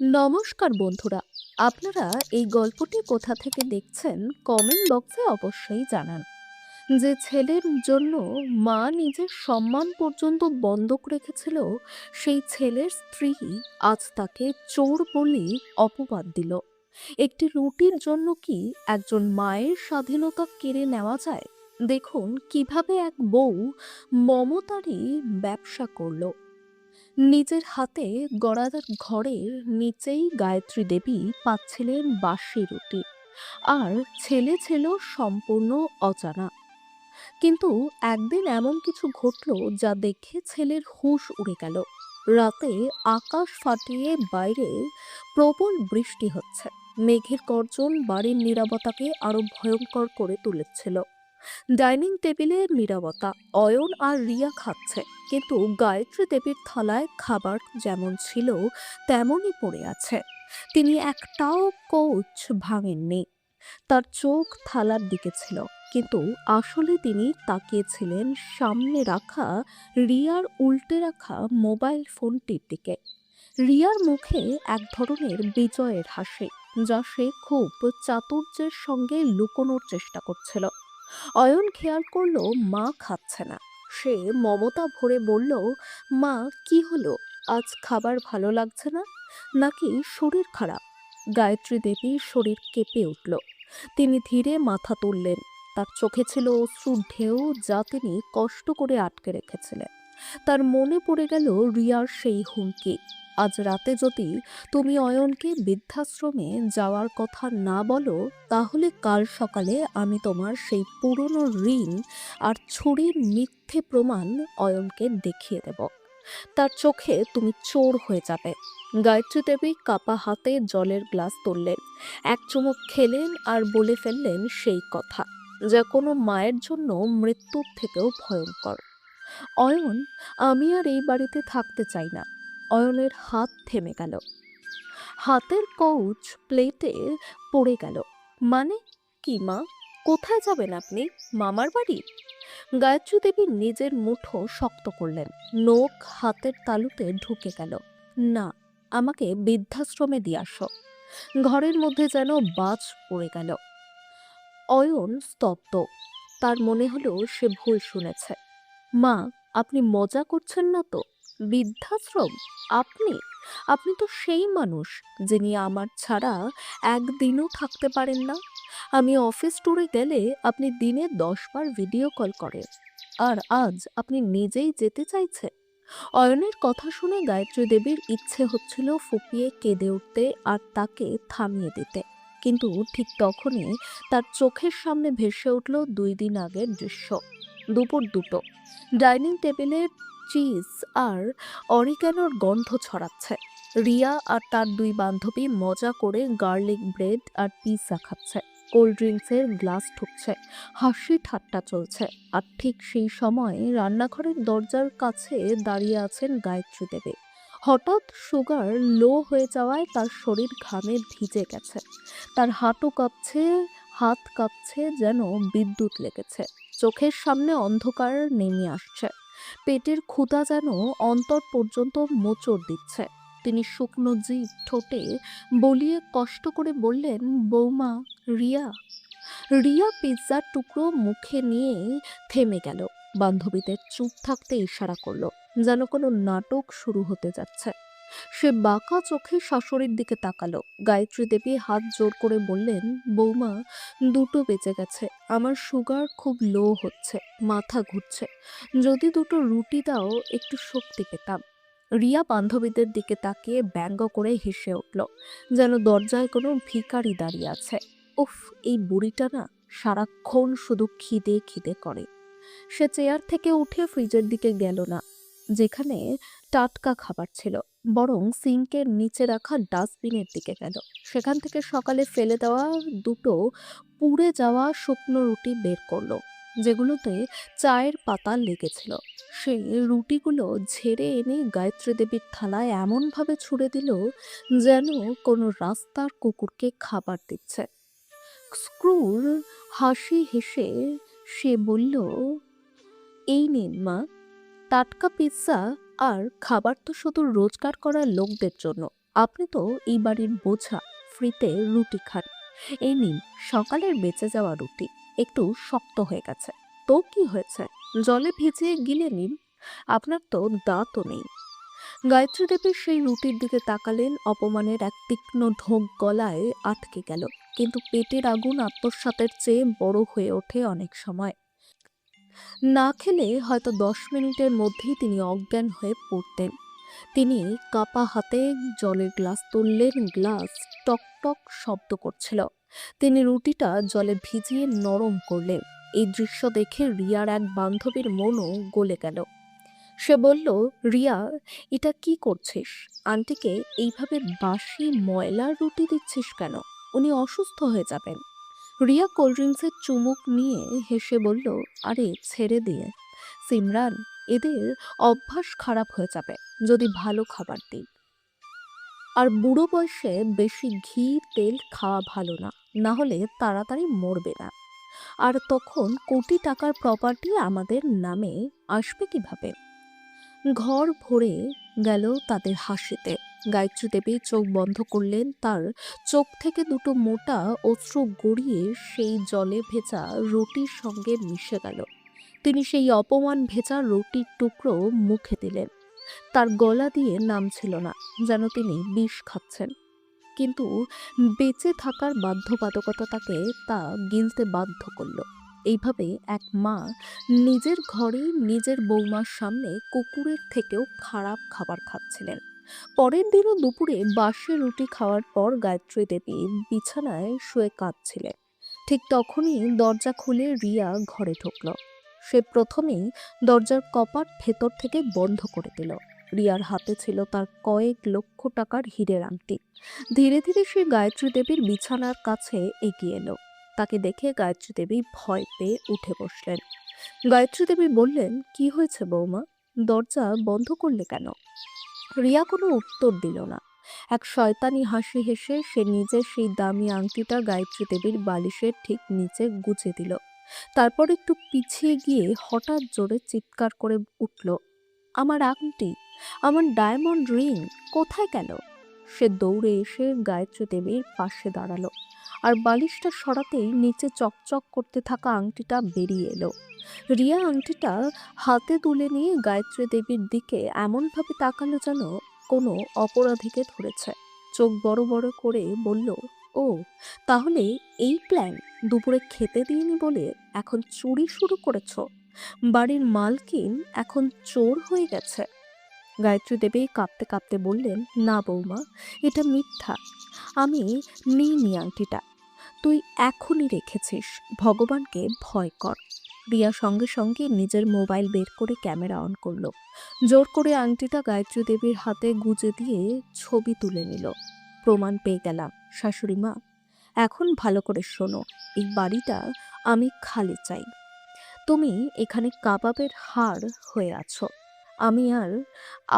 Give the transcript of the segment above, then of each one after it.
নমস্কার বন্ধুরা, আপনারা এই গল্পটি কোথা থেকে দেখছেন কমেন্ট বক্সে অবশ্যই জানান। যে ছেলের জন্য মা নিজের সম্মান পর্যন্ত বন্ধক রেখেছিল, সেই ছেলের স্ত্রী আজ তাকে চোর বলে অপবাদ দিল। একটি রুটির জন্য কি একজন মায়ের স্বাধীনতা কেড়ে নেওয়া যায়? দেখুন কিভাবে এক বউ মমতারই ব্যবসা করলো। নিজের হাতে গড়া ঘরের নিচেই গায়ত্রী দেবী পাচ্ছিলেন বাসি রুটি, আর ছেলে ছিল সম্পূর্ণ অজানা। কিন্তু একদিন এমন কিছু ঘটলো যা দেখে ছেলের হুঁশ উড়ে গেল। রাতে আকাশ ফাটিয়ে বাইরে প্রবল বৃষ্টি হচ্ছে। মেঘের গর্জন বাড়ির নীরবতাকে আরো ভয়ঙ্কর করে তুলেছিল। ডাইনিং টেবিলের নীরবতা। অয়ন আর রিয়া খাচ্ছে, কিন্তু গায়ত্রী দেবীর থালায় খাবার যেমন ছিল তেমনই পড়ে আছে। তিনি একটাও কোচ ভাঙেননি। তার চোখ থালার দিকে ছিল, কিন্তু আসলে তিনি তাকিয়েছিলেন সামনে রাখা রিয়ার উল্টে রাখা মোবাইল ফোনটির দিকে। রিয়ার মুখে এক ধরনের বিজয়ের হাসি, যা সে খুব চাতুর্যের সঙ্গে লুকোনোর চেষ্টা করছিল। অয়ন খেয়াল করলো মা খাচ্ছে না। সে মমতা ভরে বলল, মা, কি হলো? আজ খাবার ভালো লাগছে না, নাকি শরীর খারাপ? গায়ত্রী দেবীর শরীর কেঁপে উঠল। তিনি ধীরে মাথা তুললেন। তার চোখে ছিল অশ্রুর ঢেউ, যা তিনি কষ্ট করে আটকে রেখেছিলেন। তার মনে পড়ে গেল রিয়ার সেই হুমকি, আজ রাতে যদি তুমি অয়নকে বৃদ্ধাশ্রমে যাওয়ার কথা না বলো, তাহলে কাল সকালে আমি তোমার সেই পুরনো ঋণ আর ছুরির মিথ্যে প্রমাণ অয়নকে দেখিয়ে দেব। তার চোখে তুমি চোর হয়ে যাবে। গায়ত্রী দেবী কাপা হাতে জলের গ্লাস তুললেন, এক চুমুক খেলেন আর বলে ফেললেন সেই কথা, যা কোনো মায়ের জন্য মৃত্যুর থেকেও ভয়ঙ্কর। অয়ন, আমি আর এই বাড়িতে থাকতে চাই না। অয়নের হাত থেমে গেল। হাতের কৌচ প্লেটে পড়ে গেল। মানে কি মা? কোথায় যাবেন আপনি? মামার বাড়ি? গায়ত্রী দেবী নিজের মুঠো শক্ত করলেন। নখ হাতের তালুতে ঢুকে গেল। না, আমাকে বৃদ্ধাশ্রমে দিয়ে আসো। ঘরের মধ্যে যেন বাজ পড়ে গেল। অয়ন স্তব্ধ। তার মনে হলো সে ভুল শুনেছে। মা, আপনি মজা করছেন না তো? বৃদ্ধাশ্রম? আপনি আপনি তো সেই মানুষ যিনি আমার ছাড়া একদিনও থাকতে পারেন না। আমি অফিস ট্যুরে গেলে আপনি দিনে 10 বার ভিডিও কল করেন, আর আজ আপনি নিজেই যেতে চাইছেন। অয়নের কথা শুনে গায়ত্রী দেবীর ইচ্ছে হচ্ছিল ফুপিয়ে কেঁদে উঠতে আর তাকে থামিয়ে দিতে, কিন্তু ঠিক তখনই তার চোখের সামনে ভেসে উঠল 2 দিন আগের দৃশ্য। দুপুর 2টো, ডাইনিং টেবিলের চিজ আর অরিগ্যানোর গন্ধ ছড়াচ্ছে। রিয়া আর তার 2 বান্ধবী মজা করে গার্লিক ব্রেড আর পিৎজা খাচ্ছে। কোল্ড ড্রিঙ্কসের গ্লাস ঠুকছে, হাসি ঠাট্টা চলছে। আর ঠিক সেই সময় রান্নাঘরের দরজার কাছে দাঁড়িয়ে আছেন গায়ত্রী দেবী। হঠাৎ সুগার লো হয়ে যাওয়ায় তার শরীর ঘামে ভিজে গেছে। তার হাঁটু কাঁপছে, হাত কাঁপছে, যেন বিদ্যুৎ লেগেছে। চোখের সামনে অন্ধকার নেমে আসছে। পেটের ক্ষুধা যেন অন্তর পর্যন্ত মোচড় দিচ্ছে। তিনি শুকনো জিভ ঠোঁটে বলিয়ে কষ্ট করে বললেন, বৌমা, রিয়া। রিয়া পিৎজার টুকরো মুখে নিয়ে থেমে গেল। বান্ধবীদের চুপ থাকতে ইশারা করলো, যেন কোনো নাটক শুরু হতে যাচ্ছে। সে বাঁকা চোখে শাশুড়ির দিকে তাকালো। গায়ত্রী দেবী হাত জোর করে বললেন, বৌমা, 2টো বেঁচে গেছে। আমার সুগার খুব লো হচ্ছে, মাথা ঘুরছে। যদি 2টো রুটি দাও, একটু শক্তি পেতাম। রিয়া বান্ধবীদের দিকে তাকিয়ে ব্যঙ্গ করে হেসে উঠল, যেন দরজায় কোনো ভিখারি দাঁড়িয়ে আছে। উফ, এই বুড়িটা না সারাক্ষণ শুধু খিদে খিদে করে। সে চেয়ার থেকে উঠে ফ্রিজের দিকে গেল না, যেখানে টাটকা খাবার ছিল, বরং সিঙ্কের নিচে রাখা ডাস্টবিনের দিকে গেল। সেখান থেকে সকালে ফেলে দেওয়া 2টো পুড়ে যাওয়া শুকনো রুটি বের করলো, যেগুলোতে চায়ের পাতা লেগেছিল। সেই রুটিগুলো ঝেড়ে এনে গায়ত্রী দেবীর থালায় এমনভাবে ছুঁড়ে দিল, যেন কোনো রাস্তার কুকুরকে খাবার দিচ্ছে। স্ক্রুর হাসি হেসে সে বলল, এই নিন মা, টাটকা পিৎজা। আর খাবার তো শুধু রোজগার করা লোকদের জন্য, আপনি তো এই বাড়ির বোঝা, ফ্রিতে রুটি খান। এই নিন সকালের বেঁচে যাওয়া রুটি, একটু শক্ত হয়ে গেছে। তো কি হয়েছে, জলে ভিজিয়ে গিলে নিন, আপনার তো দাঁতও নেই। গায়ত্রী দেবী সেই রুটির দিকে তাকালেন, অপমানের এক তীক্ষ্ণ ঢোক গলায় আটকে গেল। কিন্তু পেটের আগুন আত্মসাতের চেয়ে বড় হয়ে ওঠে অনেক সময়। না খেলে হয়তো 10 মিনিটের মধ্যেই তিনি অজ্ঞান হয়ে পড়তেন। তিনি কাপা হাতে জলের গ্লাস তুললেন, গ্লাস টক টক শব্দ করছিল। তিনি রুটিটা জলে ভিজিয়ে নরম করলেন। এই দৃশ্য দেখে রিয়ার এক বান্ধবীর মনও গলে গেল। সে বলল, রিয়া, এটা কি করছিস? আন্টিকে এইভাবে বাসি ময়লার রুটি দিচ্ছিস কেন? উনি অসুস্থ হয়ে যাবেন। রিয়া কোল্ড ড্রিঙ্কসের চুমুক নিয়ে হেসে বলল, আরে ছেড়ে দিয়ে সিমরান, এদের অভ্যাস খারাপ হয়ে যাবে যদি ভালো খাবার দিই। আর বুড়ো বয়সে বেশি ঘি তেল খাওয়া ভালো না, না হলে তাড়াতাড়ি মরবে না। আর তখন কোটি টাকার প্রপার্টি আমাদের নামে আসবে কিভাবে? ঘর ভরে গেল তাদের হাসিতে। গায়ত্রী দেবী চোখ বন্ধ করলেন, তার চোখ থেকে দুটো মোটা অশ্রু গড়িয়ে সেই জলে ভেজা রুটির সঙ্গে মিশে গেল। তিনি সেই অপমান ভেজা রুটির টুকরো মুখে দিলেন। তার গলা দিয়ে নামছিল না, যেন তিনি বিষ খাচ্ছেন। কিন্তু বেঁচে থাকার বাধ্যবাধকতা তাকে তা গিলতে বাধ্য করল। এইভাবে এক মা নিজের ঘরে নিজের বৌমার সামনে কুকুরের থেকেও খারাপ খাবার খাচ্ছিলেন। পরের দিনও দুপুরে বাসি রুটি খাওয়ার পর গায়ত্রী দেবী বিছানায় শুয়ে কাঁদছিলেন। ঠিক তখনই দরজা খুলে রিয়া ঘরে ঢুকল। সে প্রথমেই দরজার কপাট ভেতর থেকে বন্ধ করে দিল। রিয়ার হাতে ছিল তার কয়েক লক্ষ টাকার হীরের আংটি। ধীরে ধীরে সে গায়ত্রী দেবীর বিছানার কাছে এগিয়ে এলো। তাকে দেখে গায়ত্রী দেবী ভয় পেয়ে উঠে বসলেন। গায়ত্রী দেবী বললেন, কি হয়েছে বৌমা, দরজা বন্ধ করলে কেন? রিয়া কোনো উত্তর দিল না। এক শয়তানি হাসি হেসে সে নিজের সেই দামি আংটিটা গায়ত্রী দেবীর বালিশের ঠিক নিচে গুজে দিল। তারপর একটু পিছিয়ে গিয়ে হঠাৎ জোরে চিৎকার করে উঠল, আমার আংটি, আমার ডায়মন্ড রিং কোথায় গেল? সে দৌড়ে এসে গায়ত্রী দেবীর পাশে দাঁড়ালো, আর বালিশটা সরাতেই নিচে চকচক করতে থাকা আংটিটা বেরিয়ে এলো। রিয়া আংটিটা হাতে তুলে নিয়ে গায়ত্রী দেবীর দিকে এমনভাবে তাকালো যেন কোনো অপরাধীকে ধরেছে। চোখ বড় বড় করে বলল, ও তাহলে এই প্ল্যান, দুপুরে খেতে দিইনি বলে এখন চুরি শুরু করেছ? বাড়ির মালকিন এখন চোর হয়ে গেছে? গায়ত্রী দেবী কাঁপতে কাঁপতে বললেন, না বৌমা, এটা মিথ্যা, আমি নিইনি আংটিটা। তুই এখনই রেখেছিস, ভগবানকে ভয় কর। রিয়া সঙ্গে সঙ্গে নিজের মোবাইল বের করে ক্যামেরা অন করলো। জোর করে আংটিটা গায়ত্রী দেবীর হাতে গুজে দিয়ে ছবি তুলে নিল। প্রমাণ পেয়ে গেলাম শাশুড়ি মা। এখন ভালো করে শোনো, এই বাড়িটা আমি খালি চাই। তুমি এখানে কাবাবের হাড় হয়ে আছো, আমি আর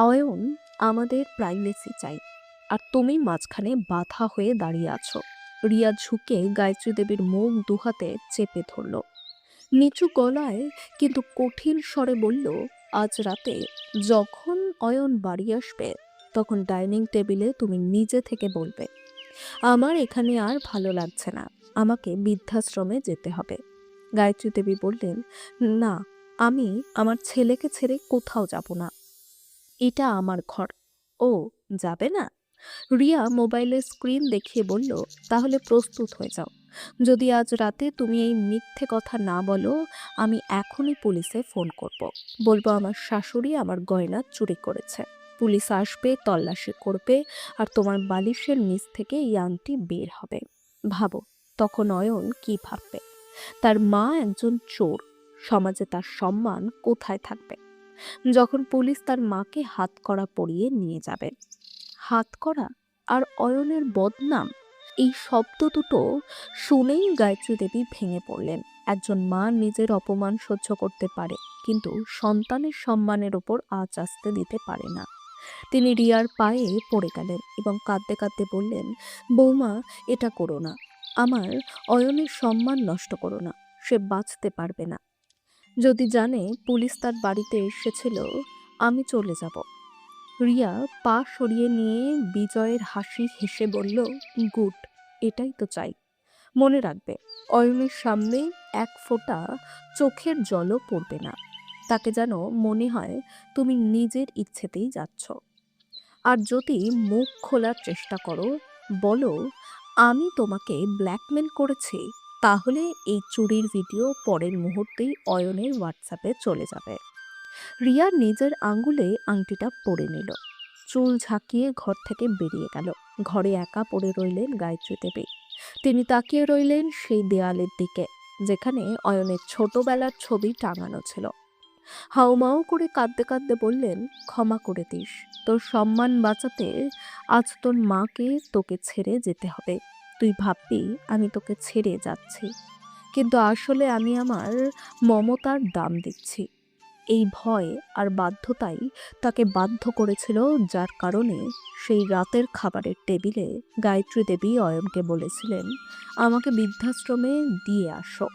অয়ন আমাদের প্রাইভেসি চাই, আর তুমি মাঝখানে বাধা হয়ে দাঁড়িয়ে আছো। রিয়া ঝুঁকে গায়ত্রী দেবীর মুখ দুহাতে চেপে ধরল। নিচু গলায় কিন্তু কঠিন স্বরে বলল, আজ রাতে যখন অয়ন বাড়ি আসবে তখন ডাইনিং টেবিলে তুমি নিজে থেকে বলবে, আমার এখানে আর ভালো লাগছে না, আমাকে বৃদ্ধাশ্রমে যেতে হবে। গায়ত্রী দেবী বললেন, না, আমি আমার ছেলেকে ছেড়ে কোথাও যাব না, এটা আমার ঘর। ও, যাবে না? রিয়া মোবাইলের স্ক্রিন দেখিয়ে বলল, তাহলে প্রস্তুত হয়ে যাও। যদি আজ রাতে তুমি এই মিথ্যে কথা না বলো, আমি এখনই পুলিশে ফোন করব। বলবো আমার শাশুড়ি আমার গয়না চুরি করেছে। পুলিশ আসবে, তল্লাশি করবে, আর তোমার বালিশের নিচ থেকে এই আংটি বের হবে। ভাবো তখন অয়ন কি ভাববে? তার মা একজন চোর, সমাজে তার সম্মান কোথায় থাকবে? যখন পুলিশ তার মাকে হাতকড়া পরিয়ে নিয়ে যাবে। হাতকড়া আর অয়নের বদনাম, এই শব্দ দুটো শুনেই গায়ত্রী দেবী ভেঙে পড়লেন। একজন মা নিজের অপমান সহ্য করতে পারে, কিন্তু সন্তানের সম্মানের ওপর আঁচ আসতে দিতে পারে না। তিনি রিয়ার পায়ে পড়ে গেলেন এবং কাঁদতে কাঁদতে বললেন, বৌমা, এটা করো না, আমার অয়নের সম্মান নষ্ট করো না, সে বাঁচতে পারবে না। যদি জানে পুলিশ তার বাড়িতে এসেছিল, আমি চলে যাব। রিয়া পা সরিয়ে নিয়ে বিজয়ের হাসি হেসে বলল, গুড, এটাই তো চাই। মনে রাখবে, অয়নের সামনে এক ফোঁটা চোখের জলও পড়বে না। তাকে যেন মনে হয় তুমি নিজের ইচ্ছেতেই যাচ্ছ। আর যদি মুখ খোলার চেষ্টা করো, বলো আমি তোমাকে ব্ল্যাকমেল করেছি, তাহলে এই চুরির ভিডিও পরের মুহূর্তেই অয়নের হোয়াটসঅ্যাপে চলে যাবে। রিয়া নিজের আঙ্গুলে আংটিটা পরে নিল, চুল ঝাঁকিয়ে ঘর থেকে বেরিয়ে গেল। ঘরে একা পড়ে রইলেন গায়ত্রী দেবী। তিনি তাকিয়ে রইলেন সেই দেয়ালের দিকে যেখানে অয়নের ছোটবেলার ছবি টাঙানো ছিল। হাউমাউ করে কাঁদতে কাঁদতে বললেন, ক্ষমা করে দিস, তোর সম্মান বাঁচাতে আজ তোর মাকে তোকে ছেড়ে যেতে হবে। তুই ভাববি আমি তোকে ছেড়ে যাচ্ছি, কিন্তু আসলে আমি আমার মমতার দাম দিচ্ছি। এই ভয় আর বাধ্যতাই তাকে বাধ্য করেছিল, যার কারণে সেই রাতের খাবারের টেবিলে গায়ত্রী দেবী অয়নকে বলেছিলেন, আমাকে বৃদ্ধাশ্রমে দিয়ে আসো।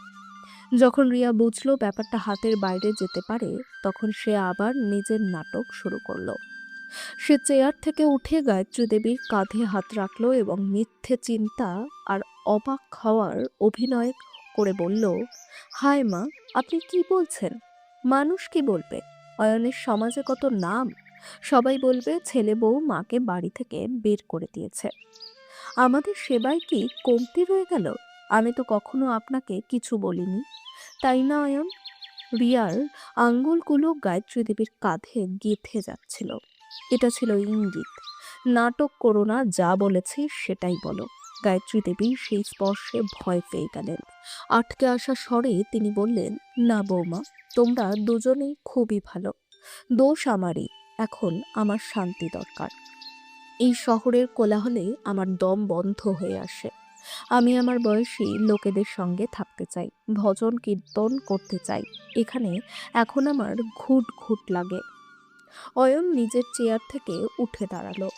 যখন রিয়া বুঝলো ব্যাপারটা হাতের বাইরে যেতে পারে, তখন সে আবার নিজের নাটক শুরু করলো। সে চেয়ার থেকে উঠে গায়ত্রী দেবীর কাঁধে হাত রাখলো এবং মিথ্যে চিন্তা আর অবাক হওয়ার অভিনয় করে বলল, হায় মা, আপনি কি বলছেন? মানুষ কি বলবে? অয়নের সমাজে কত নাম। সবাই বলবে ছেলে বউ মাকে বাড়ি থেকে বের করে দিয়েছে। আমাদের সেবায় কি কমতি রয়ে গেল? আমি তো কখনো আপনাকে কিছু বলিনি, তাই না অয়ন? রিয়ার আঙ্গুলগুলো গায়ত্রী দেবীর কাঁধে গেঁথে যাচ্ছিল। এটা ছিল ইঙ্গিত, নাটক করো না, যা বলেছি সেটাই বলো। গায়ত্রী দেবী সেই স্পর্শে ভয় পেয়ে গেলেন। আটকে আসা স্বরে তিনি বললেন, না বৌমা, তোমরা দুজনেই খুবই ভালো, দোষ আমারই। এখন আমার শান্তি দরকার। এই শহরের কোলাহলে আমার দম বন্ধ হয়ে আসে। আমি আমার বয়সী লোকেদের সঙ্গে থাকতে চাই, ভজন কীর্তন করতে চাই। এখানে এখন আমার ঘুট ঘুট লাগে। অয়ন নিজের চেয়ার থেকে উঠে দাঁড়ালো,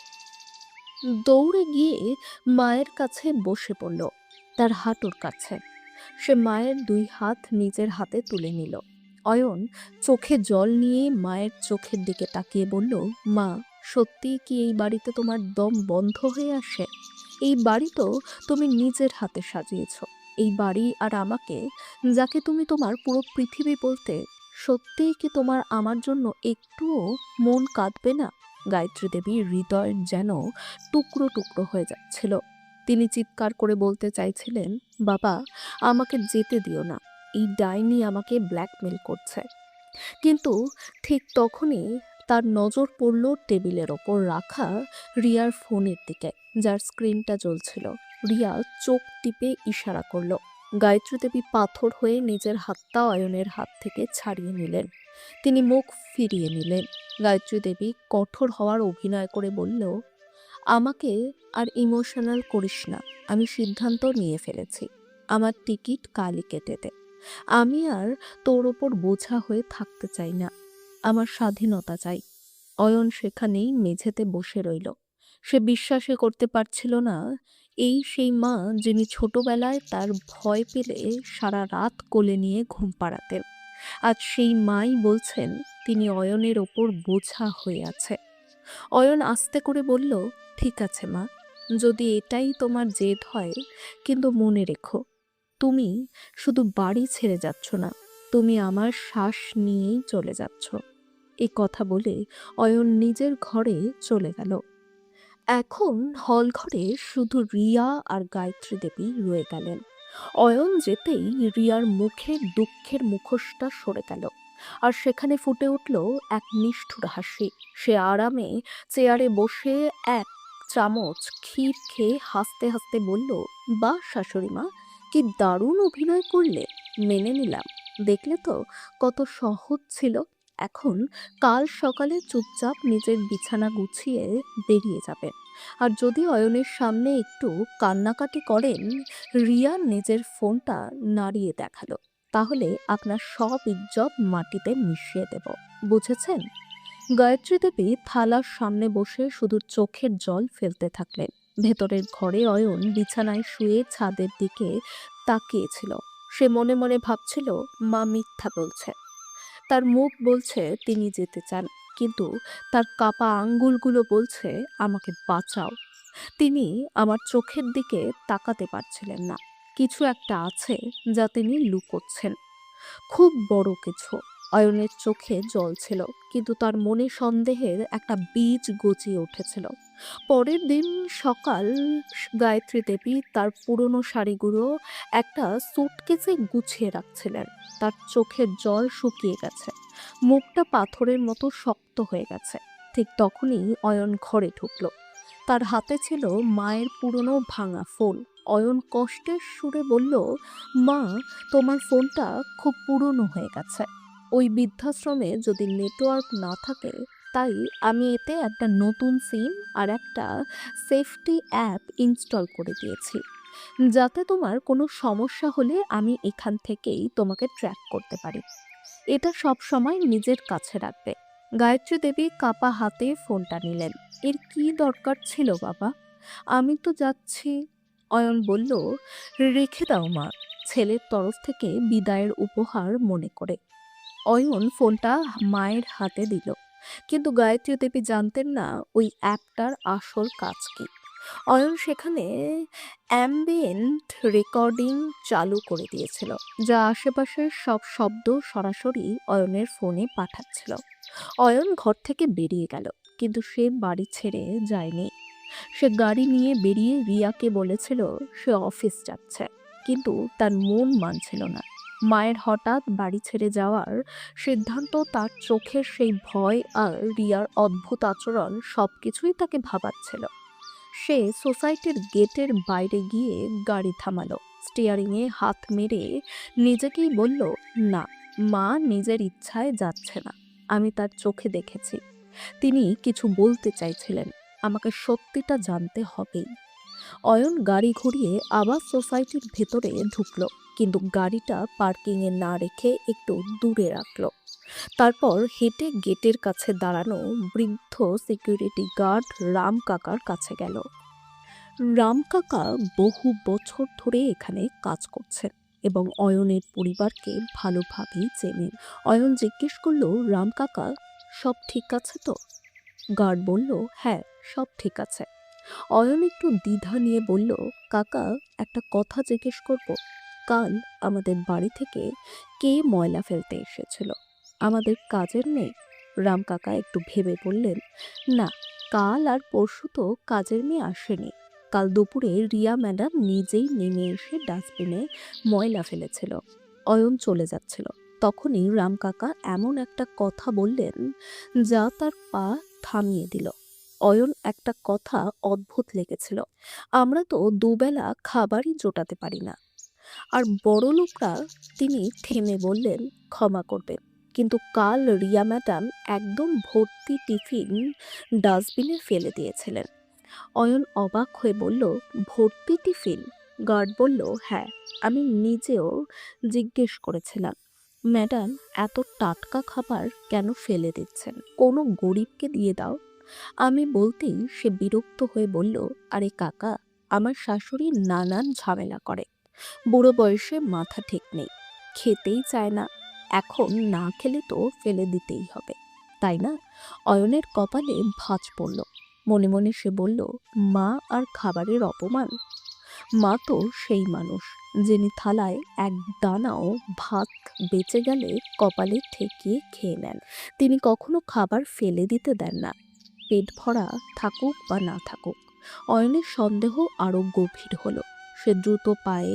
দৌড়ে গিয়ে মায়ের কাছে বসে পড়ল, তার হাঁটুর কাছে। সে মায়ের দুই হাত নিজের হাতে তুলে নিল। অয়ন চোখে জল নিয়ে মায়ের চোখের দিকে তাকিয়ে বলল, মা, সত্যিই কি এই বাড়িতে তোমার দম বন্ধ হয়ে আসে? এই বাড়ি তো তুমি নিজের হাতে সাজিয়েছ। এই বাড়ি আর আমাকে, যাকে তুমি তোমার পুরো পৃথিবী বলতে, সত্যিই কি তোমার আমার জন্য একটুও মন কাঁদবে না? গায়ত্রী দেবীর হৃদয় যেন টুকরো টুকরো হয়ে যাচ্ছিল। তিনি চিৎকার করে বলতে চাইছিলেন, বাবা, আমাকে যেতে দিও না, এই ডাইনি আমাকে ব্ল্যাকমেল করছে। কিন্তু ঠিক তখনই তার নজর পড়ল টেবিলের ওপর রাখা রিয়ার ফোনের দিকে, যার স্ক্রিনটা জ্বলছিল। রিয়া চোখ টিপে ইশারা করলো। গায়ত্রী দেবী পাথর হয়ে নিজের হাতটা অয়নের হাত থেকে ছাড়িয়ে নিলেন। তিনি মুখ ফিরিয়ে নিলেন। গায়ত্রী দেবী কঠোর হওয়ার অভিনয় করে বলল, আমাকে আর ইমোশনাল করিস না, আমি সিদ্ধান্ত নিয়ে ফেলেছি। আমার টিকিট কালই কেটে দে। আমি আর তোর ওপর বোঝা হয়ে থাকতে চাই না, আমার স্বাধীনতা চাই। অয়ন সেখানেই মেঝেতে বসে রইল। সে বিশ্বাসই করতে পারছিল না, এই সেই মা যিনি ছোটবেলায় তার ভয় পেলে সারা রাত কোলে নিয়ে ঘুম পাড়াতেন, আজ সেই মাই বলছেন তিনি অয়নের ওপর বোঝা হয়ে আছে। অয়ন আস্তে করে বলল, ঠিক আছে মা, যদি এটাই তোমার জেদ হয়, কিন্তু মনে রেখো, তুমি শুধু বাড়ি ছেড়ে যাচ্ছ না, তুমি আমার শ্বাস নিয়েই চলে যাচ্ছ। এই কথা বলে অয়ন নিজের ঘরে চলে গেল। এখন হল ঘরে শুধু রিয়া আর গায়ত্রী দেবী রয়ে গেলেন। অয়ন যেতেই রিয়ার মুখে দুঃখের মুখোশটা সরে গেল, আর সেখানে ফুটে উঠল এক নিষ্ঠুর হাসি। সে আরামে চেয়ারে বসে এক চামচ ক্ষীর খেয়ে হাসতে হাসতে বলল, বাহ শাশুড়ি মা, কি দারুণ অভিনয় করলে, মেনে নিলাম। দেখলে তো কত সহজ ছিল। এখন কাল সকালে চুপচাপ নিজের বিছানা গুছিয়ে বেরিয়ে যাবেন। আর যদি অয়নের সামনে একটু কান্নাকাটি করেন, রিয়া নিজের ফোনটা নাড়িয়ে দেখালো, তাহলে আপনার সব ইজ্জত মাটিতে মিশিয়ে দেব, বুঝেছেন? গায়ত্রী দেবী থালার সামনে বসে শুধু চোখের জল ফেলতে থাকলেন। ভেতরের ঘরে অয়ন বিছানায় শুয়ে ছাদের দিকে তাকিয়েছিল। সে মনে মনে ভাবছিল, মা মিথ্যা বলছে, তার মুখ বলছে তিনি যেতে চান, কিন্তু তার কাপা আঙ্গুলগুলো বলছে আমাকে বাঁচাও। তিনি আমার চোখের দিকে তাকাতে পারছিলেন না। কিছু একটা আছে যা তিনি লুকোচ্ছেন, খুব বড় কিছু। অয়নের চোখে জল ছিল, কিন্তু তার মনে সন্দেহের একটা বীজ গজিয়ে উঠেছিল। পরের দিন সকাল, গায়ত্রী দেবী তার পুরনো শাড়িগুলো একটা সুটকেসে গুছিয়ে রাখছিলেন। তার চোখের জল শুকিয়ে গেছে, মুখটা পাথরের মতো শক্ত হয়ে গেছে। ঠিক তখনই অয়ন ঘরে ঢুকলো। তার হাতে ছিল মায়ের পুরনো ভাঙা ফোন। অয়ন কষ্টের সুরে বলল, মা, তোমার ফোনটা খুব পুরনো হয়ে গেছে। ওই বৃদ্ধাশ্রমে যদি নেটওয়ার্ক না থাকে, তাই আমি এতে একটা নতুন সিম আর একটা সেফটি অ্যাপ ইনস্টল করে দিয়েছি, যাতে তোমার কোনো সমস্যা হলে আমি এখান থেকেই তোমাকে ট্র্যাক করতে পারি। এটা সব সময় নিজের কাছে রাখবে। গায়ত্রী দেবী কাপা হাতে ফোনটা নিলেন। এর কি দরকার ছিল বাবা? আমি তো যাচ্ছি। অয়ন বলল, রেখে দাও মা, ছেলের তরফ থেকে বিদায়ের উপহার মনে করে। অয়ন ফোনটা মায়ের হাতে দিল, কিন্তু গায়ত্রী দেবী জানতেন না ওই অ্যাপটার আসল কাজ কি। অয়ন সেখানে অ্যাম্বিয়েন্ট রেকর্ডিং চালু করে দিয়েছিল, যা আশেপাশের সব শব্দ সরাসরি অয়নের ফোনে পাঠাচ্ছিল। অয়ন ঘর থেকে বেরিয়ে গেল, কিন্তু সে বাড়ি ছেড়ে যায়নি। সে গাড়ি নিয়ে বেরিয়ে রিয়াকে বলেছিল সে অফিস যাচ্ছে, কিন্তু তার মন মানছিল না। মায়ের হঠাৎ বাড়ি ছেড়ে যাওয়ার সিদ্ধান্ত, তার চোখের সেই ভয় আর রিয়ার অদ্ভুত আচরণ সবকিছুই তাকে ভাবাচ্ছিল। সে সোসাইটির গেটের বাইরে গিয়ে গাড়ি থামালো, স্টিয়ারিংয়ে হাত মেরে নিজেকেই বলল, না, মা নিজের ইচ্ছায় যাচ্ছে না। আমি তার চোখে দেখেছি তিনি কিছু বলতে চাইছিলেন। আমাকে সত্যিটা জানতে হবেই। অয়ন গাড়ি ঘুরিয়ে আবার সোসাইটির ভেতরে ঢুকলো, কিন্তু গাড়িটা পার্কিংয়ে না রেখে একটু দূরে রাখলো। তারপর হেঁটে গেটের কাছে দাঁড়ানো বৃদ্ধ সিকিউরিটি গার্ড রাম কাকার কাছে গেল। রাম কাকা বহু বছর ধরে এখানে কাজ করছেন এবং অয়নের পরিবারকে ভালোভাবেই চেনেন। অয়ন জিজ্ঞেস করলো, রাম কাকা, সব ঠিক আছে তো? গার্ড বলল, হ্যাঁ, সব ঠিক আছে। অয়ন একটু দ্বিধা নিয়ে বলল, কাকা, একটা কথা জিজ্ঞেস করব। কাল আমাদের বাড়ি থেকে কে ময়লা ফেলতে এসেছিল? আমাদের কাজের মেয়ে? রাম কাকা একটু ভেবে বললেন, না, কাল আর পরশু তো কাজের মেয়ে আসেনি। কাল দুপুরে রিয়া ম্যাডাম নিজেই নেমে এসে ডাস্টবিনে ময়লা ফেলেছিল। অয়ন চলে যাচ্ছিল, তখনই রাম কাকা এমন একটা কথা বললেন যা তার পা থামিয়ে দিল। অয়ন একটা কথা অদ্ভুত লেগেছিল, আমরা তো দুবেলা খাবারই জোটাতে পারি না, আর বড়লোকরা। তিনি থেমে বললেন, ক্ষমা করবেন, কিন্তু কাল রিয়া ম্যাডাম একদম ভর্তি টিফিন ডাস্টবিনে ফেলে দিয়েছিলেন। অয়ন অবাক হয়ে বলল, ভর্তি টিফিন? গার্ড বলল, হ্যাঁ, আমি নিজেও জিজ্ঞেস করেছিলাম, ম্যাডাম, এত টাটকা খাবার কেন ফেলে দিচ্ছেন? কোনো গরিবকে দিয়ে দাও। আমি বলতেই সে বিরক্ত হয়ে বলল, আরে কাকা, আমার শাশুড়ি নানান ঝামেলা করে, বুড়ো বয়সে মাথা ঠিক নেই, খেতেই চায় না। এখন না খেলে তো ফেলে দিতেই হবে, তাই না? অয়নের কপালে ভাঁজ পড়ল। মনে মনে সে বলল, মা আর খাবারের অপমান। মা তো সেই মানুষ যিনি থালায় এক দানাও ভাত বেঁচে গেলে কপালে ঠেকিয়ে খেয়ে নেন। তিনি কখনো খাবার ফেলে দিতে দেন না, পেট ভরা থাকুক বা না থাকুক। অয়নের সন্দেহ আরো গভীর হলো। সে দ্রুত পায়ে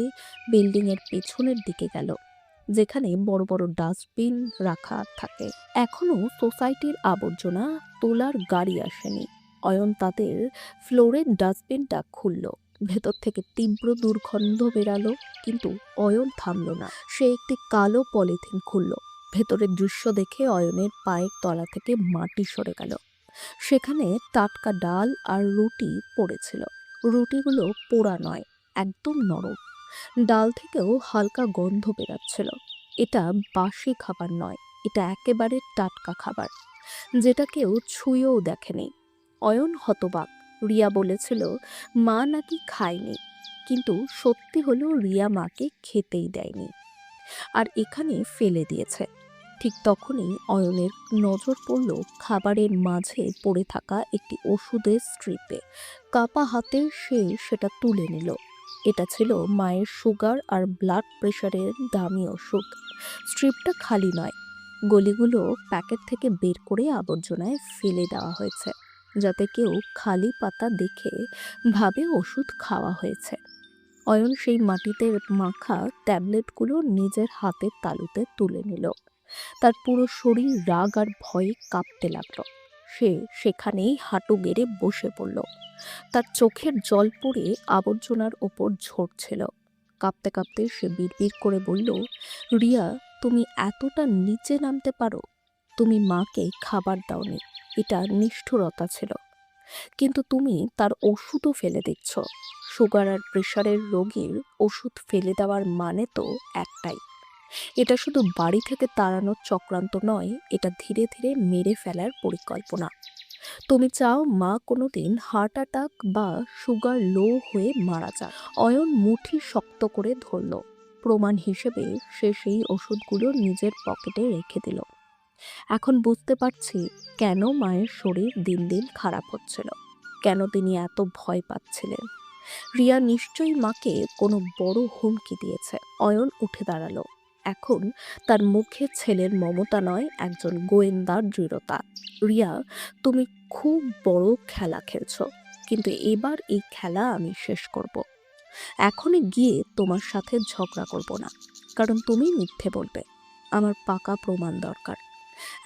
বিল্ডিংয়ের পেছনের দিকে গেল, যেখানে বড় বড় ডাস্টবিন রাখা থাকে। এখনো সোসাইটির আবর্জনা তোলার গাড়ি আসেনি। অয়ন তাদের ফ্লোরের ডাস্টবিনটা খুলল। ভেতর থেকে তীব্র দুর্গন্ধ বেরালো, কিন্তু অয়ন থামল না। সে একটি কালো পলিথিন খুলল। ভেতরের দৃশ্য দেখে অয়নের পায়ের তলা থেকে মাটি সরে গেল। সেখানে টাটকা ডাল আর রুটি পড়েছিল। রুটিগুলো পোড়া নয়, একদম নরম। ডাল থেকেও হালকা গন্ধ বেরাচ্ছিল। এটা বাসি খাবার নয়, এটা একেবারে টাটকা খাবার, যেটা কেউ ছুঁয়েও দেখেনি। অয়ন হতবাক। রিয়া বলেছিল মা নাকি খায়নি, কিন্তু সত্যি হলো রিয়া মাকে খেতেই দেয়নি, আর এখানে ফেলে দিয়েছে। ঠিক তখনই অয়নের নজর পড়ল খাবারের মাঝে পড়ে থাকা একটি ওষুধের স্ট্রিপে। কাপা হাতে সে সেটা তুলে নিল। এটা ছিল মায়ের সুগার আর ব্লাড প্রেশারের দামি ওষুধ। স্ট্রিপটা খালি নয়, গলিগুলো প্যাকেট থেকে বের করে আবর্জনায় ফেলে দেওয়া হয়েছে, যাতে কেউ খালি পাতা দেখে ভাবে ওষুধ খাওয়া হয়েছে। অয়ন সেই মাটিতে মাখা ট্যাবলেটগুলো নিজের হাতের তালুতে তুলে নিল। তার পুরো শরীর রাগ আর ভয়ে কাঁপতে লাগলো। সে সেখানেই হাঁটু গেড়ে বসে পড়ল। তার চোখের জল পড়ে আবর্জনার ওপর ঝরছিল। কাঁপতে কাঁপতে সে বিড়বিড় করে বলল, রিয়া, তুমি এতটা নিচে নামতে পারো? তুমি মাকে খাবার দাওনি, এটা নিষ্ঠুরতা ছিল। কিন্তু তুমি তার ওষুধও ফেলে দিচ্ছ। সুগার আর প্রেশারের রোগীর ওষুধ ফেলে দেওয়ার মানে তো একটাই। এটা শুধু বাড়ি থেকে তাড়ানোর চক্রান্ত নয়, এটা ধীরে ধীরে মেরে ফেলার পরিকল্পনা। তুমি চাও মা কোনোদিন হার্ট অ্যাটাক বা সুগার লো হয়ে মারা যাক। অয়ন মুঠি শক্ত করে ধরল। প্রমাণ হিসেবে সে সেই ওষুধগুলো নিজের পকেটে রেখে দিল। এখন বুঝতে পারছি কেন মায়ের শরীর দিন দিন খারাপ হচ্ছিল, কেন তিনি এত ভয় পাচ্ছিলেন। রিয়া নিশ্চয়ই মাকে কোনো বড় হুমকি দিয়েছে। অয়ন উঠে দাঁড়ালো। এখন তার মুখে ছেলের মমতা নয়, একজন গোয়েন্দার দৃঢ়তা। রিয়া, তুমি খুব বড় খেলা খেলছো, কিন্তু এবার এই খেলা আমি শেষ করব। এখনই গিয়ে তোমার সাথে ঝগড়া করব না, কারণ তুমি মিথ্যে বলবে। আমার পাকা প্রমাণ দরকার,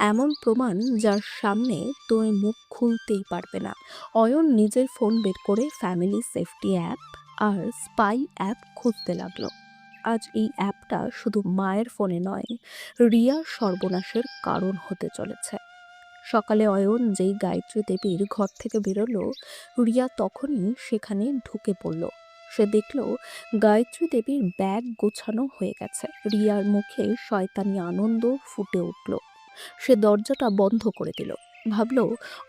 এমন প্রমাণ যার সামনে তুমি মুখ খুলতেই পারবে না। অয়ন নিজের ফোন বের করে ফ্যামিলি সেফটি অ্যাপ আর স্পাই অ্যাপ খুঁজতে লাগলো। আজ এই অ্যাপটা শুধু মায়ের ফোনে নয়, রিয়ার সর্বনাশের কারণ হতে চলেছে। সকালে অয়ন যেই গায়ত্রী দেবীর ঘর থেকে বেরোলো, রিয়া তখনই সেখানে ঢুকে পড়ল। সে দেখল গায়ত্রী দেবীর ব্যাগ গোছানো হয়ে গেছে। রিয়ার মুখে শয়তানি আনন্দ ফুটে উঠল। সে দরজাটা বন্ধ করে দিল। ভাবল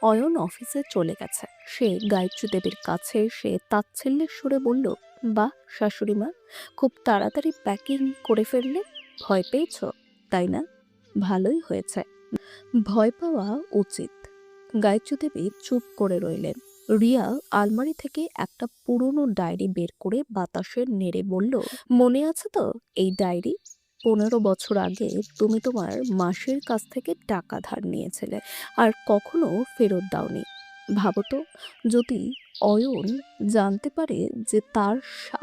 অয়ন অফিসে চলে গেছে। সে গায়ত্রী দেবীর কাছে এসে তাচ্ছিল্যের সুরে বলল, বাহ শাশুড়ি মা, খুব তাড়াতাড়ি প্যাকিং করে ফেললে। ভয় পেয়েছ তাই না? ভালোই হয়েছে, ভয় পাওয়া উচিত। গায়ত্রী দেবী চুপ করে রইলেন। রিয়া আলমারি থেকে একটা পুরনো ডায়েরি বের করে বাতাসে নেড়ে বলল, মনে আছে তো এই ডায়েরি? 15 বছর আগে তুমি তোমার মাসির কাছ থেকে টাকা ধার নিয়েছিলে আর কখনো ফেরত দাওনি। ভাবো তো, যদি অয়ন জানতে পারে যে তার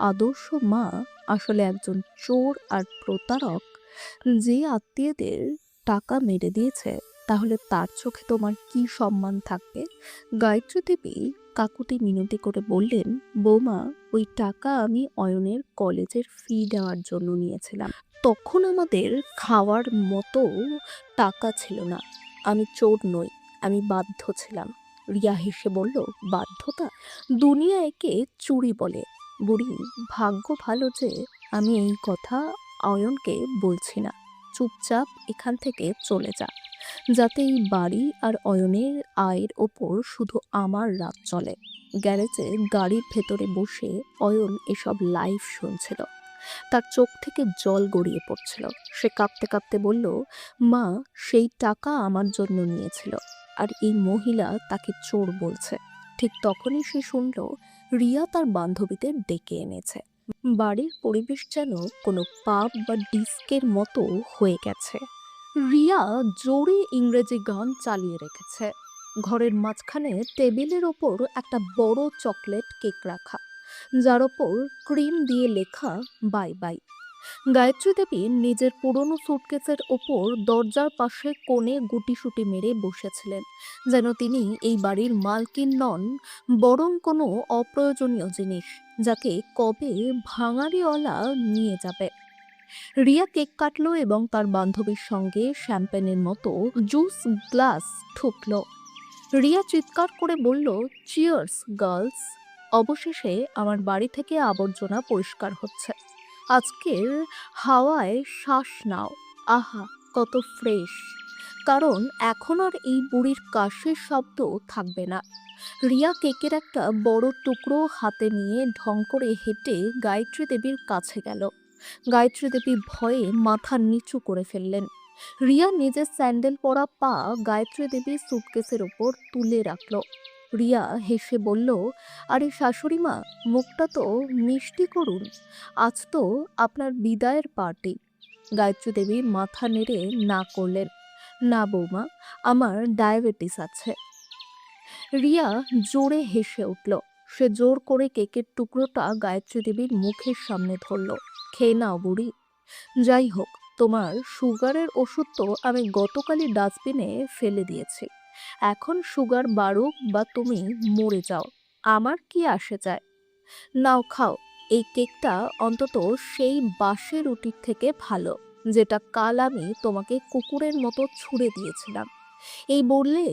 আদর্শ মা আসলে একজন চোর আর প্রতারক, যে আত্মীয়দের টাকা মেরে দিয়েছে, তাহলে তার চোখে তোমার কি সম্মান থাকবে? গায়ত্রী দেবী কাকুতি মিনতি করে বললেন, বৌমা, ওই টাকা আমি অয়নের কলেজের ফি দেওয়ার জন্য নিয়েছিলাম। তখন আমাদের খাওয়ার মতো টাকা ছিল না। আমি চোর নই, আমি বাধ্য ছিলাম। রিয়া হেসে বলল, বাধ্যতা? দুনিয়া একে চুরি বলে। বুড়ি, ভাগ্য ভালো যে আমি এই কথা অয়নকে বলছি না। চুপচাপ এখান থেকে চলে যা, যাতে এই বাড়ি আর অয়নের আয়ের ওপর শুধু আমার রাত চলে। গ্যারেজে গাড়ির ভেতরে বসে অয়ন এসব লাইভ শুনছিল। তার চোখ থেকে জল গড়িয়ে পড়ছিল। সে কাঁপতে কাঁপতে বলল, মা, সেই টাকা আমার জন্য নিয়েছিল, আর এই মহিলা তাকে চোর বলছে। ঠিক তখনই সে শুনল রিয়া তার বান্ধবীদের ডেকে এনেছে। বাড়ির পরিবেশ যেন কোনো পাব বা ডিস্কের মতো হয়ে গেছে। রিয়া জোরে ইংরেজি গান চালিয়ে রেখেছে। ঘরের মাঝখানে টেবিলের ওপর একটা বড় চকলেট কেক রাখা, যার ওপর ক্রিম দিয়ে লেখা বাই বাই। গায়ত্রী দেবী নিজের পুরনো সুটকেসের ওপর দরজার পাশে কোণে গুটিসুটি মেরে বসেছিলেন, যেন তিনি এই বাড়ির মালকিন নন, বরং কোনো অপ্রয়োজনীয় জিনিস, যাকে কবে ভাঙাড়িওয়ালা নিয়ে যাবে। রিয়া কেক কাটলো এবং তার বান্ধবীর সঙ্গে শ্যাম্পেনের মতো জুস গ্লাস ঠুকলো। রিয়া চিৎকার করে বলল, চিয়ার্স গার্লস। অবশেষে আমার বাড়ি থেকে আবর্জনা পরিষ্কার হচ্ছে। আজকের হাওয়ায় শ্বাস নাও, আহা কত ফ্রেশ। কারণ এখন আর এই বুড়ির কাশির শব্দ থাকবে না। রিয়া কেকের একটা বড় টুকরো হাতে নিয়ে ঢং করে হেঁটে গায়ত্রী দেবীর কাছে গেল। গায়ত্রী দেবী ভয়ে মাথা নিচু করে ফেললেন। রিয়া নিজের স্যান্ডেল পরা পা গায়ত্রী দেবীর সুটকেসের ওপর তুলে রাখল। রিয়া হেসে বলল, আরে শাশুড়ি মা, মুখটা তো মিষ্টি করুন, আজ তো আপনার বিদায়ের পার্টি। গায়ত্রী দেবী মাথা নেড়ে না করলেন, না বৌমা, আমার ডায়াবেটিস আছে। রিয়া জোরে হেসে উঠল। সে জোর করে কেকের টুকরোটা গায়ত্রী দেবীর মুখের সামনে ধরল। খেয়ে নাও বুড়ি। যাই হোক, তোমার সুগারের ওষুধ তো আমি গতকালই ডাস্টবিনে ফেলে দিয়েছি। এখন সুগার বাড়ুক বা তুমি মরে যাও, আমার কি আসে যায়। নাও খাও, এই কেকটা অন্তত সেই বাসের রুটির থেকে ভালো, যেটা কাল আমি তোমাকে কুকুরের মতো ছুঁড়ে দিয়েছিলাম। এই বললে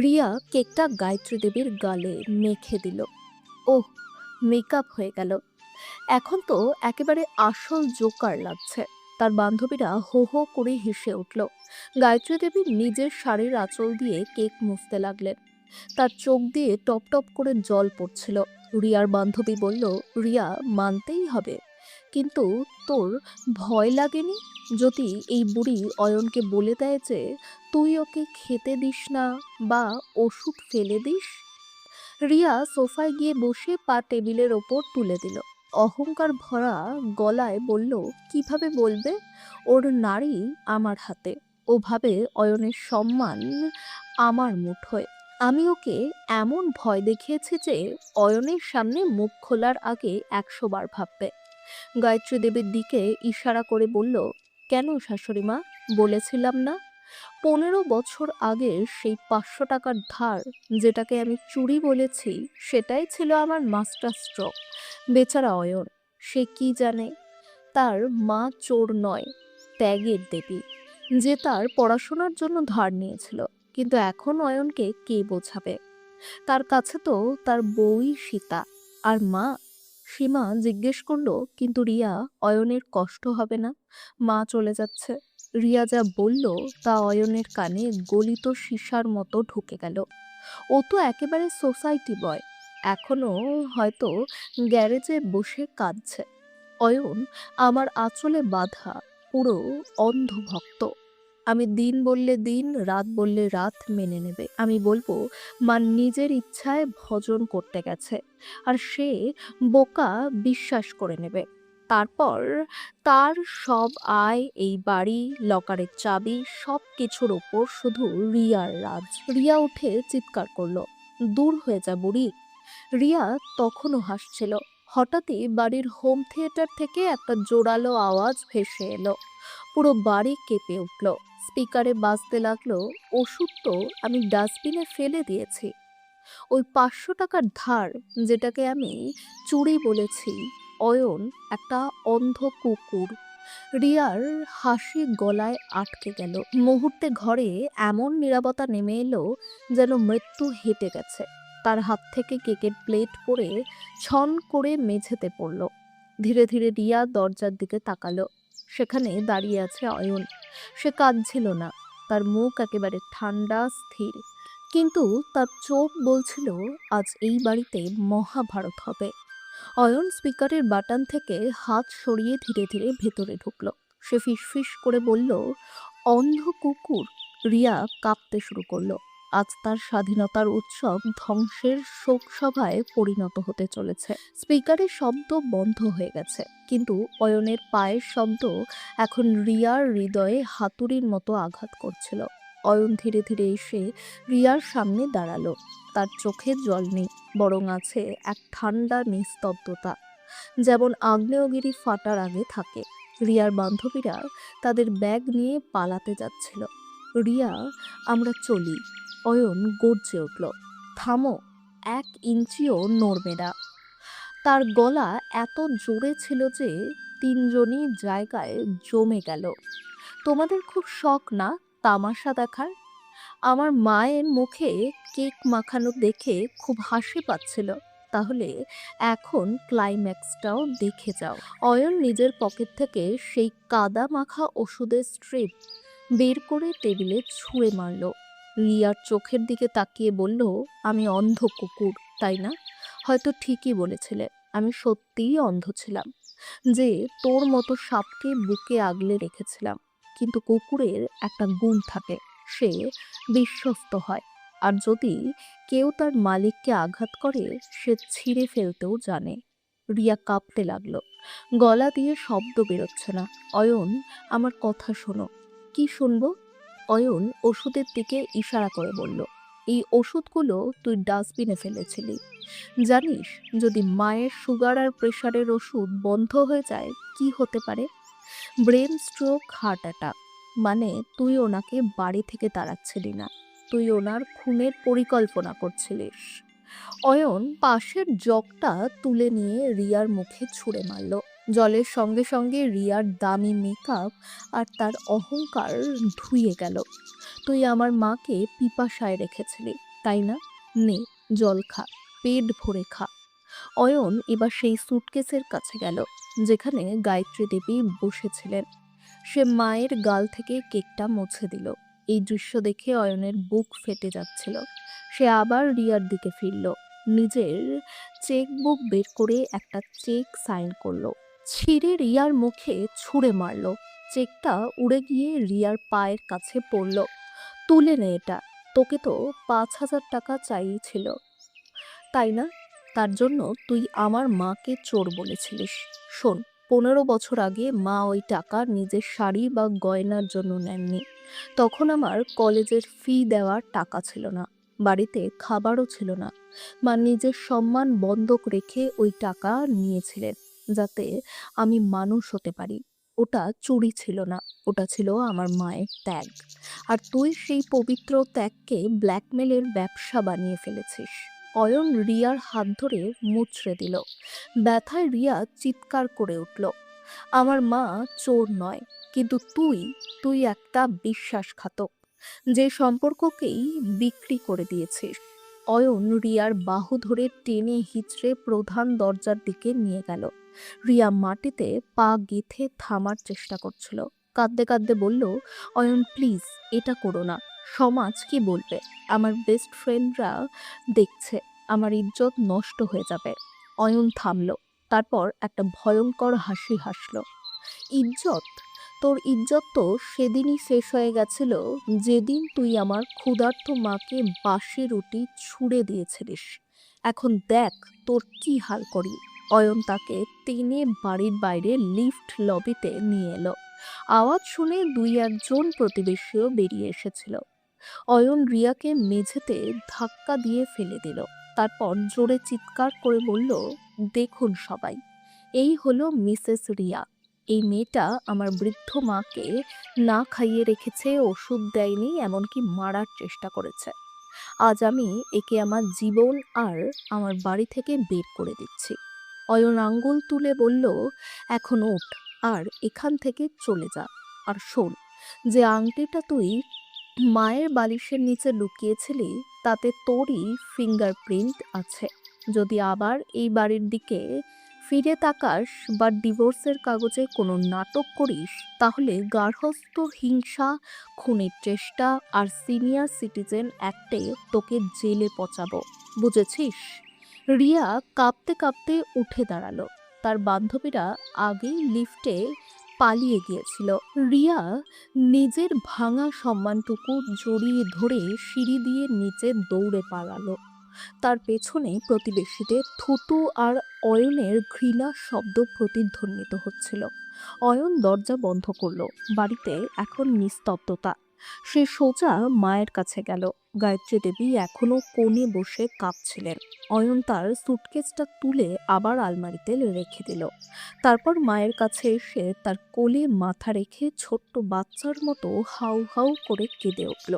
রিয়া কেকটা গায়ত্রী দেবীর গালে মেখে দিল। ওহ, মেকআপ হয়ে গেল, এখন তো একেবারে আসল জোকার লাগছে। তার বান্ধবীরা হো হো করে হেসে উঠল। গায়ত্রী দেবী নিজের শাড়ির আঁচল দিয়ে কেক মুছতে লাগলেন। তার চোখ দিয়ে টপ টপ করে জল পড়ছিল। রিয়ার বান্ধবী বলল, রিয়া, মানতেই হবে, কিন্তু তোর ভয় লাগেনি যদি এই বুড়ি অয়নকে বলে দেয় যে তুই ওকে খেতে দিস না বা ওষুধ ফেলে দিস? রিয়া সোফায় গিয়ে বসে পা টেবিলের ওপর তুলে দিল। অহংকার ভরা গলায় বলল, কিভাবে বলবে? ওর নাড়ি আমার হাতে, ও ভাবে অয়নের সম্মান আমার মুঠোয়। আমি ওকে এমন ভয় দেখিয়েছি যে অয়নের সামনে মুখ খোলার আগে 100 বার ভাববে। গায়ত্রী দেবীর দিকে ইশারা করে বলল, কেন শাশুড়িমা, বলেছিলাম না? 15 বছর আগের সেই 500 টাকার ধার, যেটাকে আমি চুরি বলেছি, সেটাই ছিল আমার মাস্টার স্ট্রোক। বেচারা অয়ন, সে কি জানে? তার মা চোর নয়, ত্যাগের দেবী, যে তার পড়াশোনার জন্য ধার নিয়েছিল। কিন্তু এখন অয়নকে কে বোঝাবে? তার কাছে তো তার বউই সীতা। আর মা? সীমা জিজ্ঞেস করলো, কিন্তু রিয়া, অয়নের কষ্ট হবে না? মা চলে যাচ্ছে। রিয়া যা বলল তা অয়নের কানে গলিত সীসার মতো ঢুকে গেল। ও তো একেবারে সোসাইটি বয়, এখনো হয়তো গ্যারেজে বসে কাঁদছে। অয়ন আমার আঁচলে বাঁধা, পুরো অন্ধভক্ত। আমি দিন বললে দিন, রাত বললে রাত মেনে নেবে। আমি বলবো মা নিজের ইচ্ছায় ভজন করতে গেছে, আর সে বোকা বিশ্বাস করে নেবে। তারপর তার সব আয়, এই বাড়ি, লকারের চাবি, সব কিছুর ওপর শুধু রিয়ার রাজ। রিয়া উঠে চিৎকার করলো, দূর হয়ে যা বুড়ি। রিয়া তখনও হাসছিল। হঠাৎই বাড়ির হোম থিয়েটার থেকে একটা জোরালো আওয়াজ ভেসে এলো। পুরো বাড়ি কেঁপে উঠল। স্পিকারে বাজতে লাগলো, ওষুধ তো আমি ডাস্টবিনে ফেলে দিয়েছি। ওই 500 টাকার ধার, যেটাকে আমি চুরি বলেছি, অয়ন একটা অন্ধ কুকুর। রিয়ার হাসি গলায় আটকে গেল। মুহূর্তে ঘরে এমন নীরবতা নেমে এলো যেন মৃত্যু হেঁটে গেছে। তার হাত থেকে কেকের প্লেট পড়ে ছন করে মেঝেতে পড়ল। ধীরে ধীরে রিয়া দরজার দিকে তাকালো। সেখানে দাঁড়িয়ে আছে অয়ন। সে কাঁদছিল না, তার মুখ একেবারে ঠান্ডা স্থির, কিন্তু তার চোখ বলছিল আজ এই বাড়িতে মহাভারত হবে। অয়ন স্পিকারের বাটন থেকে হাত সরিয়ে ধীরে ধীরে ভেতরে ঢুকলো। সে ফিসফিস করে বলল, অন্ধ কুকুর। রিয়া কাঁপতে শুরু করলো। আজ তার স্বাধীনতার উৎসব ধ্বংসের শোকসভায় পরিণত হতে চলেছে। স্পিকারের শব্দ বন্ধ হয়ে গেছে, কিন্তু অয়নের পায়ের শব্দ এখন রিয়ার হৃদয়ে হাতুড়ির মতো আঘাত করছিল। অয়ন ধীরে ধীরে এসে রিয়ার সামনে দাঁড়ালো। তার চোখে জল নেই, বরং আছে এক ঠান্ডা নিস্তব্ধতা, যেমন আগ্নেয়গিরি ফাটার আগে থাকে। রিয়ার বান্ধবীরা তাদের ব্যাগ নিয়ে পালাতে যাচ্ছিল। রিয়া, আমরা চলি। অয়ন গর্জে উঠল, থামো, 1 ইঞ্চিও নড়বে না। তার গলা এত জোরে ছিল যে তিনজনই জায়গায় জমে গেল। তোমাদের খুব শখ না তামাশা দেখার? আমার মায়ের মুখে কেক মাখানো দেখে খুব হাসি পাচ্ছিল। তাহলে এখন ক্লাইম্যাক্সটাও দেখে যাও। অয়ন নিজের পকেট থেকে সেই কাদা মাখা ওষুধের স্ট্রিপ বের করে টেবিলে ছুঁড়ে মারল। রিয়ার চোখের দিকে তাকিয়ে বলল, আমি অন্ধ কুকুর, তাই না? হয়তো ঠিকই বলেছিলে, আমি সত্যিই অন্ধ ছিলাম, যে তোর মতো সাপকে বুকে আগলে রেখেছিলাম। কিন্তু কুকুরের একটা গুণ থাকে, সে বিশ্বস্ত হয়। আর যদি কেউ তার মালিককে আঘাত করে, সে ছিঁড়ে ফেলতেও জানে। রিয়া কাঁপতে লাগলো, গলা দিয়ে শব্দ বেরোচ্ছে না। অয়ন, আমার কথা শোনো। কি শুনবো? অয়ন ওষুধের দিকে ইশারা করে বলল, এই ওষুধগুলো তুই ডাস্টবিনে ফেলেছিলি। জানিস, যদি মায়ের সুগার আর প্রেশারের ওষুধ বন্ধ হয়ে যায় কি হতে পারে? Brain stroke, heart attack. মানে তুই ওনাকে বাড়ি থেকে তাড়াচ্ছিলি না, তুই ওনার খুনের পরিকল্পনা করছিলিস। অয়ন পাশের জগটা তুলে নিয়ে রিয়ার মুখে ছুঁড়ে মারল। জলের সঙ্গে সঙ্গে রিয়ার দামি মেকআপ আর তার অহংকার ধুয়ে গেল। তুই আমার মাকে পিপাসায় রেখেছিলি, তাই না? নে, জল খা, পেট ভরে খা। অয়ন এবার সেই সুটকেসের কাছে গেল যেখানে গায়ত্রী দেবী বসেছিলেন। সে মায়ের গাল থেকে কেকটা মুছে দিল। এই দৃশ্য দেখে অয়নের বুক ফেটে যাচ্ছিল। সে আবার রিয়ার দিকে ফিরল, নিজের চেকবুক বের করে একটা চেক সাইন করলো, ছিঁড়ে রিয়ার মুখে ছুঁড়ে মারল। চেকটা উড়ে গিয়ে রিয়ার পায়ের কাছে পড়ল। তুলে নে এটা, তোকে তো 5,000 টাকা চাইছিল, তাই না? তার জন্য তুই আমার মাকে চোর বলেছিলিস। শোন, 15 বছর আগে মা ওই টাকা নিজের শাড়ি বা গয়নার জন্য নেননি। তখন আমার কলেজের ফি দেওয়ার টাকা ছিল না, বাড়িতে খাবারও ছিল না। মা নিজের সম্মান বন্ধক রেখে ওই টাকা নিয়েছিলেন যাতে আমি মানুষ হতে পারি। ওটা চুরি ছিল না, ওটা ছিল আমার মায়ের ত্যাগ। আর তুই সেই পবিত্র ত্যাগকে ব্ল্যাকমেলের ব্যবসা বানিয়ে ফেলেছিস। অয়ন রিয়ার হাত ধরে মুচড়ে দিল। ব্যথায় রিয়া চিৎকার করে উঠল, আমার মা চোর নয়, কিন্তু তুই, তুই একটা বিশ্বাসঘাতক, যে সম্পর্ককেই বিক্রি করে দিয়েছিস। অয়ন রিয়ার বাহু ধরে টেনে হিচড়ে প্রধান দরজার দিকে নিয়ে গেল। রিয়া মাটিতে পা গেঁথে থামার চেষ্টা করছিল, কাঁদতে কাঁদতে বলল, অয়ন প্লিজ, এটা করো না। সমাজ কি বলবে? আমার বেস্ট ফ্রেন্ডরা দেখছে, আমার ইজ্জত নষ্ট হয়ে যাবে। অয়ন থামল, তারপর একটা ভয়ঙ্কর হাসি হাসল। ইজ্জত? তোর ইজ্জত তো সেদিনই শেষ হয়ে গেছিল যেদিন তুই আমার ক্ষুধার্ত মাকে বাসি রুটি ছুঁড়ে দিয়েছিলিস। এখন দেখ তোর কি হাল করি। অয়ন তাকে টেনে বাড়ির বাইরে লিফট লবিতে নিয়ে এলো। আওয়াজ শুনে 2-1 জন প্রতিবেশীও বেরিয়ে এসেছিল। অয়ন রিয়াকে মেঝেতে ধাক্কা দিয়ে ফেলে দিল, তারপর জোরে চিৎকার করে বলল, দেখুন সবাই, এই হলো মিসেস রিয়া। এই মেয়েটা আমার বৃদ্ধ মাকে না খাইয়ে রেখেছে, ওষুধ দেয়নি, এমনকি মারার চেষ্টা করেছে। আজ আমি একে আমার জীবন আর আমার বাড়ি থেকে বের করে দিচ্ছি। অয়ন আঙ্গুল তুলে বলল, এখন ওঠ আর এখান থেকে চলে যা। আর শোন, যে আংটিটা তুই মায়ের বালিশের নিচে লুকিয়েছিলি তাতে তোরই ফিঙ্গারপ্রিন্ট আছে। যদি আবার এই বাড়ির দিকে ফিরে তাকাস বা ডিভোর্সের কাগজে কোনো নাটক করিস, তাহলে গার্হস্থ্য হিংসা, খুনের চেষ্টা আর সিনিয়র সিটিজেন অ্যাক্টে তোকে জেলে পচাবো, বুঝেছিস? রিয়া কাঁপতে কাঁপতে উঠে দাঁড়ালো। তার বান্ধবীরা আগেই লিফটে পালিয়ে গিয়েছিল। রিয়া নিজের ভাঙা সম্মানটুকু জড়িয়ে ধরে সিঁড়ি দিয়ে নিচে দৌড়ে পালালো। তার পেছনে প্রতিবেশীদের থুতু আর অয়নের ঘৃণার শব্দ প্রতিধ্বনিত হচ্ছিল। অয়ন দরজা বন্ধ করলো। বাড়িতে এখন নিস্তব্ধতা। সে সোজা মায়ের কাছে গেল। গায়ত্রী দেবী এখনো কোণে বসে কাঁপছিলেন। অয়ন তার সুটকেসটা তুলে আবার আলমারিতে রেখে দিল। তারপর মায়ের কাছে এসে তার কোলে মাথা রেখে ছোট্ট বাচ্চার মতো হাউ হাউ করে কেঁদে উঠল।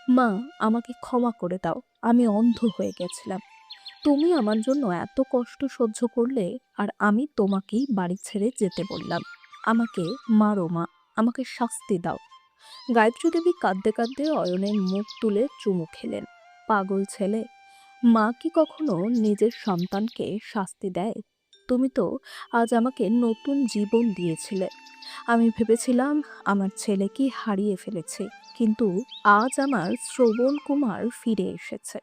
মা, আমাকে ক্ষমা করে দাও, আমি অন্ধ হয়ে গেছিলাম। তুমি আমার জন্য এত কষ্ট সহ্য করলে, আর আমি তোমাকেই বাড়ি ছেড়ে যেতে বললাম। আমাকে মারো মা, আমাকে শাস্তি দাও। গায়ত্রী দেবী কাঁদতে কাঁদতে অয়নের মুখ তুলে চুমু খেলেন। পাগল ছেলে, মা কি কখনো নিজের সন্তানকে শাস্তি দেয়? তুমি তো আজ আমাকে নতুন জীবন দিয়েছিলে। আমি ভেবেছিলাম আমার ছেলেকে হারিয়ে ফেলেছি, কিন্তু আজ আমার শ্রবণ কুমার ফিরে এসেছে।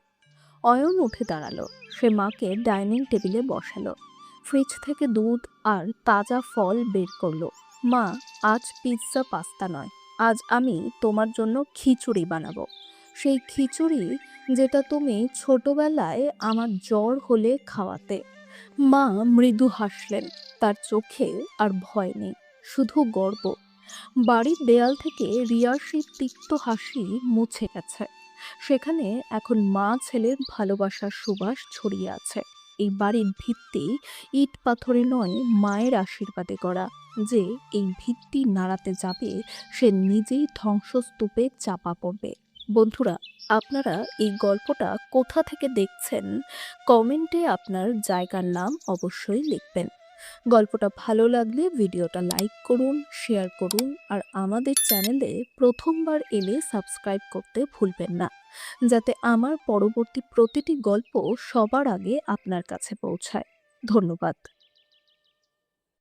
অয়ন উঠে দাঁড়ালো। সে মাকে ডাইনিং টেবিলে বসালো। ফ্রিজ থেকে দুধ আর তাজা ফল বের করলো। মা, আজ পিৎজা পাস্তা নয়, আজ আমি তোমার জন্য খিচুড়ি বানাবো। সেই খিচুড়ি যেটা তুমি ছোটবেলায় আমার জ্বর হলে খাওয়াতে। মা মৃদু হাসলেন। তার চোখে আর ভয় নেই, শুধু গর্ব। বাড়ির দেয়াল থেকে রিয়ার সেই তিক্ত হাসি মুছে গেছে। সেখানে এখন মা ছেলের ভালোবাসার সুবাস ছড়িয়ে আছে। এই বাড়ির ভিত্তি ইট পাথরে নয়, মায়ের আশীর্বাদে গড়া। যে এই ভিত্তি নাড়াতে যাবে, সে নিজেই ধ্বংসস্তূপে চাপা পড়বে। বন্ধুরা, আপনারা এই গল্পটা কোথা থেকে দেখছেন, কমেন্টে আপনার জায়গার নাম অবশ্যই লিখবেন। গল্পটা ভালো লাগলে ভিডিওটা লাইক করুন, শেয়ার করুন, আর আমাদের চ্যানেলে প্রথমবার এলে সাবস্ক্রাইব করতে ভুলবেন না, যাতে আমার পরবর্তী প্রতিটি গল্প সবার আগে আপনার কাছে পৌঁছায়। ধন্যবাদ।